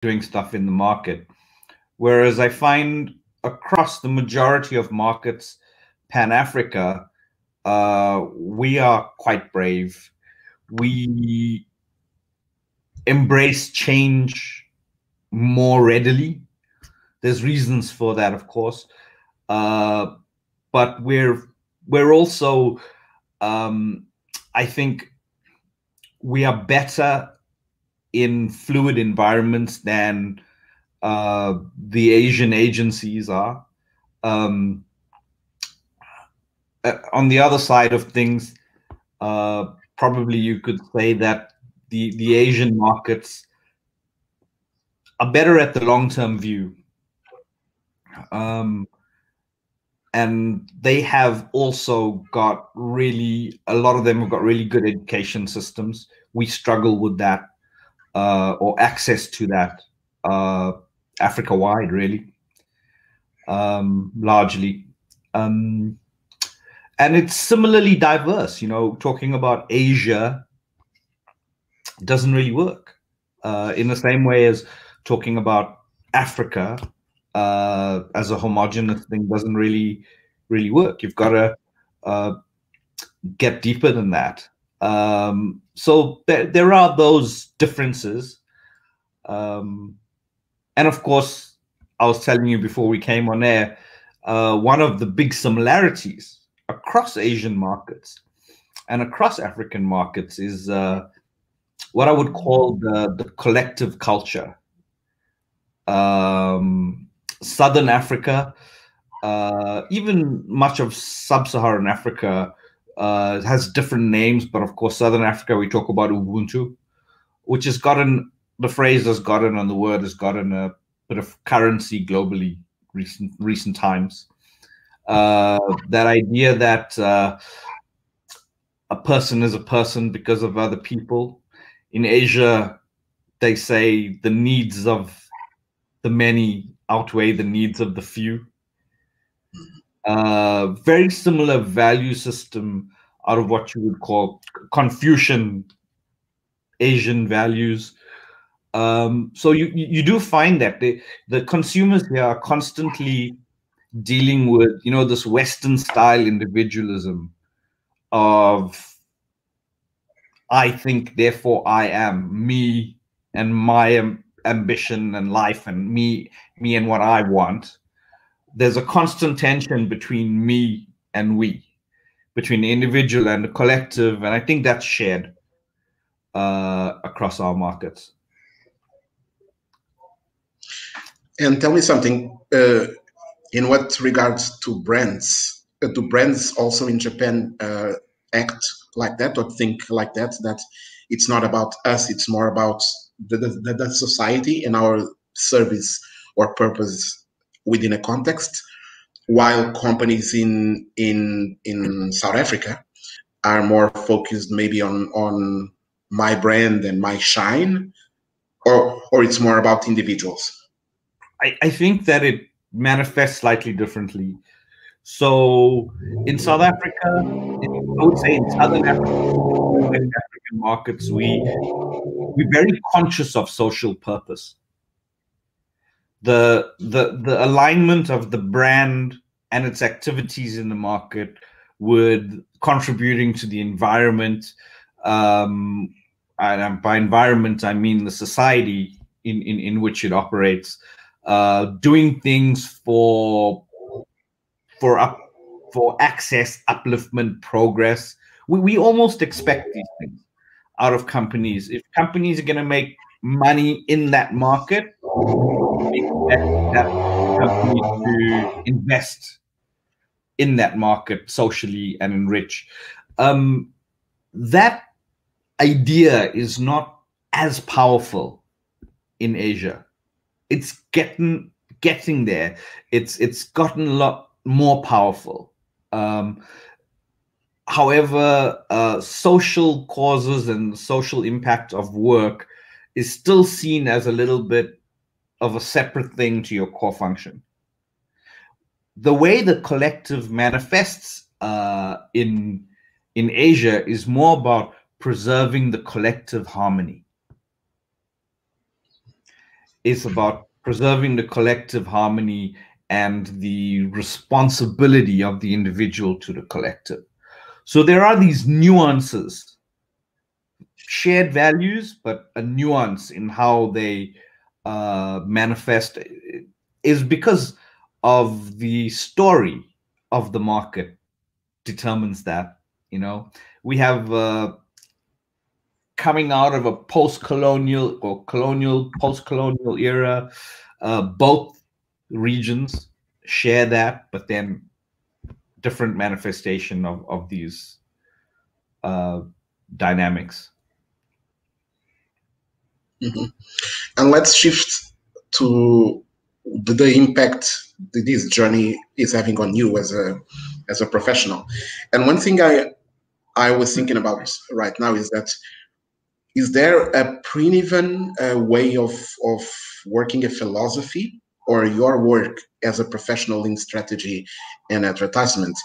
doing stuff in the market. Whereas I find across the majority of markets, Pan Africa, we are quite brave. We embrace change more readily. There's reasons for that, of course, but we're also, I think, we are better in fluid environments than the Asian agencies are. On the other side of things, probably you could say that the Asian markets are better at the long-term view. And they have also got a lot of them have got really good education systems. We struggle with that, or access to that, Africa-wide, really, largely. And it's similarly diverse. Talking about Asia doesn't really work in the same way as talking about Africa as a homogenous thing doesn't really work. You've got to get deeper than that. So there are those differences. And of course, I was telling you before we came on air, one of the big similarities across Asian markets and across African markets is what I would call the collective culture. Southern Africa, even much of sub-Saharan Africa has different names, but of course, Southern Africa, we talk about Ubuntu, which has gotten, the phrase has gotten, and the word has gotten a bit of currency globally recent times. That idea that a person is a person because of other people. In Asia, they say the needs of the many outweigh the needs of the few. Very similar value system out of what you would call Confucian Asian values. So you do find that the consumers here are constantly dealing with, this Western style individualism of I think, therefore I am, me and my ambition and life, and me and what I want. There's a constant tension between me and we, between the individual and the collective, and I think that's shared across our markets. And tell me something, in what regards to brands, do brands also in Japan act like that, or think like that, that it's not about us, it's more about the society and our service or purpose within a context, while companies in South Africa are more focused maybe on my brand and my shine, or it's more about individuals? I think that it manifests slightly differently. So in South Africa, I would say in Southern Africa, West African markets, we're very conscious of social purpose. The alignment of the brand and its activities in the market with contributing to the environment, and by environment I mean the society in which it operates, doing things for access, upliftment, progress. We almost expect these things out of companies. If companies are going to make money in that market, we expect that company to invest in that market socially and enrich. That idea is not as powerful in Asia. It's getting there. It's gotten a lot more powerful. However, social causes and social impact of work is still seen as a little bit of a separate thing to your core function. The way the collective manifests in Asia is more about preserving the collective harmony. is about preserving the collective harmony and the responsibility of the individual to the collective. So there are these nuances, shared values, but a nuance in how they manifest is because of the story of the market determines that. We have coming out of a post-colonial or colonial, post-colonial era, both regions share that, but then different manifestation of these dynamics. Mm-hmm. And let's shift to the impact that this journey is having on you as a professional. And one thing I was thinking about right now is there a proven way of working a philosophy, or your work as a professional in strategy and advertisement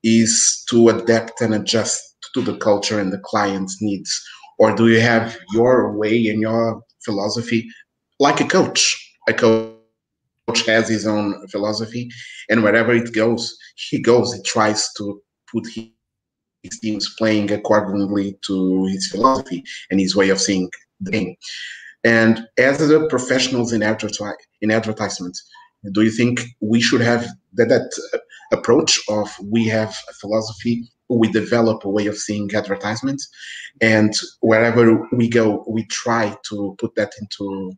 is to adapt and adjust to the culture and the client's needs? Or do you have your way and your philosophy like a coach? A coach has his own philosophy, and wherever he he tries to put his teams playing accordingly to his philosophy and his way of seeing the game. And as the professionals in advertisement, do you think we should have that approach of we have a philosophy, we develop a way of seeing advertisements, and wherever we go, we try to put that into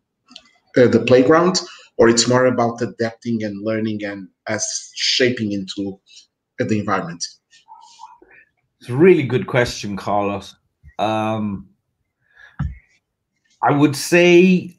the playground, or it's more about adapting and learning and us shaping into the environment? It's a really good question, Carlos. I would say